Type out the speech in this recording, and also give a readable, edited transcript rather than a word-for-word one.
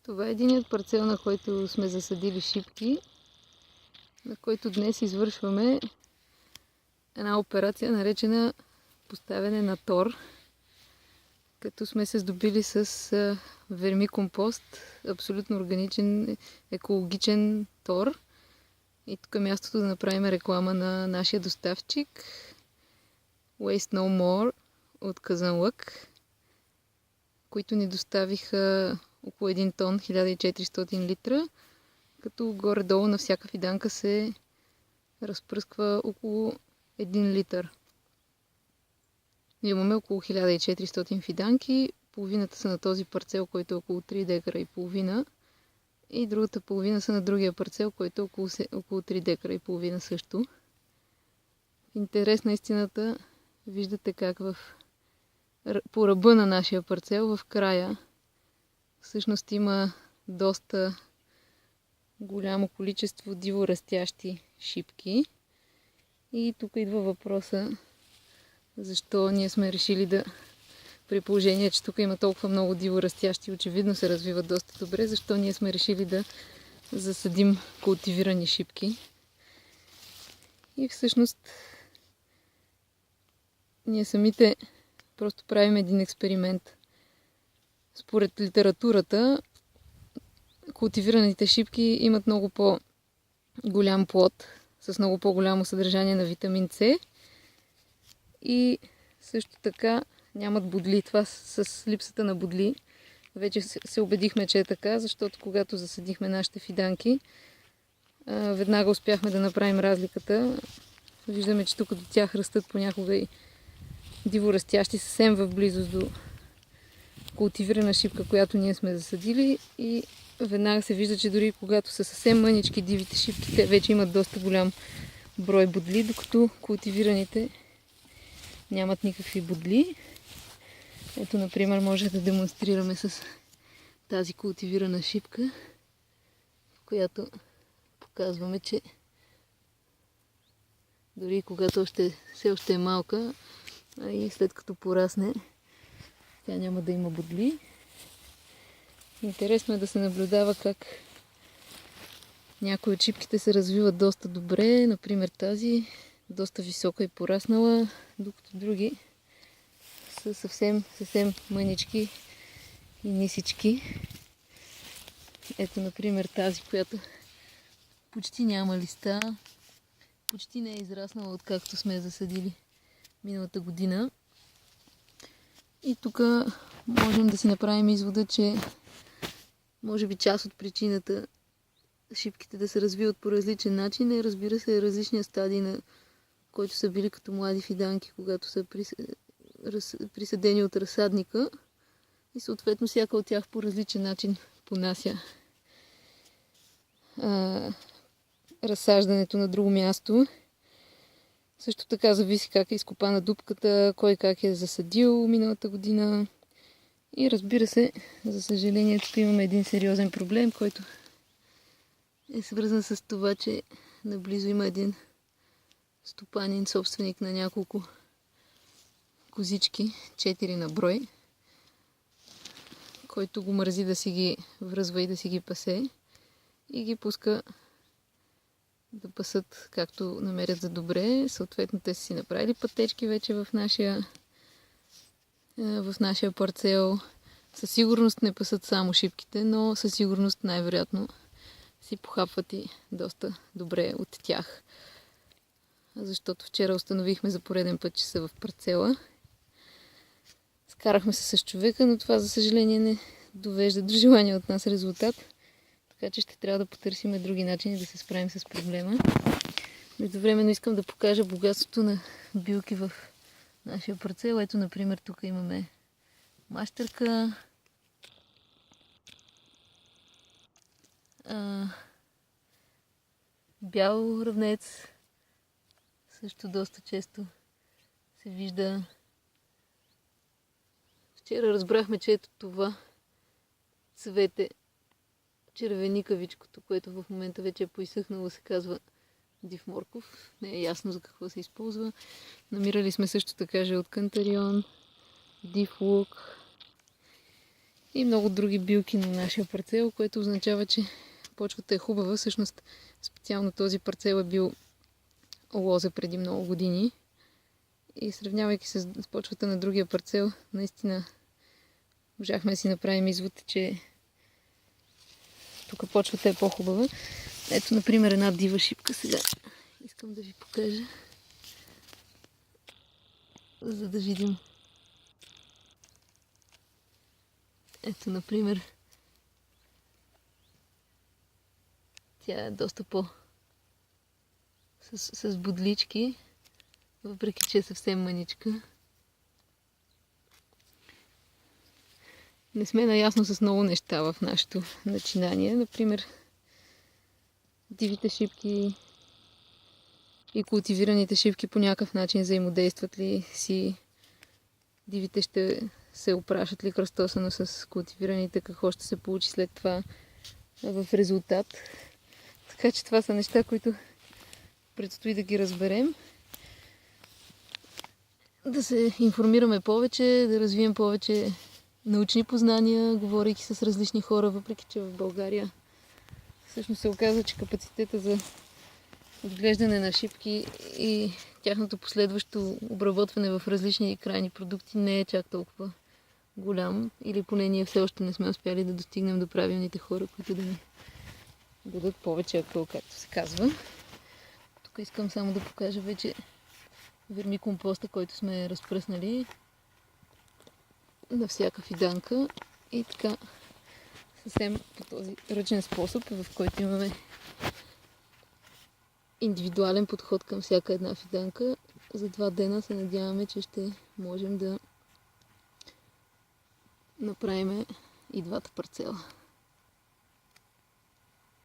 Това е единият парцел, на който сме засадили шипки, на който днес извършваме една операция, наречена поставяне на тор, като сме се здобили с вермикомпост, абсолютно органичен, екологичен тор. И тук е мястото да направим реклама на нашия доставчик Waste No More от Казанлък, които ни доставиха около 1 тон, 1400 литра, като горе-долу на всяка фиданка се разпръсква около 1 литър. Имаме около 1400 фиданки, половината са на този парцел, който е около 3 декара и половина, и другата половина са на другия парцел, който е около 3 декара и половина също. В интерес на истината, виждате как по ръба на нашия парцел, в края, всъщност има доста голямо количество диворастящи шипки. И тук идва въпроса, защо ние сме решили да, при положение, че тук има толкова много диворастящи, очевидно се развиват доста добре, защо ние сме решили да засадим култивирани шипки. И всъщност ние самите просто правим един експеримент. Според литературата, култивираните шипки имат много по-голям плод, с много по-голямо съдържание на витамин С и също така нямат бодли. Това с липсата на бодли вече се убедихме, че е така, защото когато засадихме нашите фиданки, веднага успяхме да направим разликата. Виждаме, че тук до тях растат понякога и диворастящи съвсем в близост до култивирана шипка, която ние сме засадили, и веднага се вижда, че дори когато са съвсем мънички дивите шипки, те вече имат доста голям брой бодли, докато култивираните нямат никакви бодли. Ето, например, може да демонстрираме с тази култивирана шипка, в която показваме, че дори когато все още е малка, а и след като порасне, тя няма да има бодли. Интересно е да се наблюдава как някои от шипките се развиват доста добре, например тази, доста висока и пораснала, докато други са съвсем мънички и нисички. Ето, например, тази, която почти няма листа, почти не е израснала, откакто сме я засадили миналата година. И тук можем да си направим извода, че може би част от причината шипките да се развиват по различен начин е, разбира се, различния стадий, на който са били като млади фиданки, когато са присъдени от разсадника, и съответно всяка от тях по различен начин понася разсаждането на друго място. Също така зависи как е изкопана дупката, кой как е засадил миналата година. И разбира се, за съжаление, тук имаме един сериозен проблем, който е свързан с това, че наблизо има един стопанин, собственик на няколко козички, 4 на брой, който го мързи да си ги връзва и да си ги пасе, и ги пуска да пасат както намерят за добре. Съответно, те са си направили пътечки вече в нашия парцел. Със сигурност не пасат само шипките, но със сигурност най-вероятно си похапват и доста добре от тях. Защото вчера установихме за пореден път, че са в парцела. Скарахме се с човека, но това, за съжаление, не довежда до желания от нас резултат. Така че ще трябва да потърсим други начини да се справим с проблема. Междувременно искам да покажа богатството на билки в нашия парцел. Ето, например, тук имаме мащърка, бял равнец, също доста често се вижда. Вчера разбрахме, че ето това цвете, червеникавичкото, което в момента вече е поизсъхнало, се казва див морков. Не е ясно за какво се използва. Намирали сме също така жълткантарион, див лук и много други билки на нашия парцел, което означава, че почвата е хубава. Всъщност специално този парцел е бил лоза преди много години. И сравнявайки се с почвата на другия парцел, наистина можахме да си направим извод, че тук почвата е по-хубава. Ето, например, една дива шипка сега. Искам да ви покажа, за да видим. Ето, например, тя е доста с бодлички, въпреки че е съвсем мъничка. Не сме наясно с много неща в нашето начинание. Например, дивите шипки и култивираните шипки по някакъв начин взаимодействат ли си. Дивите ще се опрашат ли кръстосано с култивираните, какво ще се получи след това в резултат. Така че това са неща, които предстои да ги разберем. Да се информираме повече, да развием повече научни познания, говорейки с различни хора, въпреки че в България всъщност се оказва, че капацитета за отглеждане на шипки и тяхното последващо обработване в различни крайни продукти не е чак толкова голям, или поне ние все още не сме успяли да достигнем до правилните хора, които да ни дадат повече акъл, както се казва. Тук искам само да покажа вече вермикомпоста, който сме разпръснали на всяка фиданка, и така съвсем по този ръчен способ, в който имаме индивидуален подход към всяка една фиданка. За 2 дена се надяваме, че ще можем да направим и двата парцела.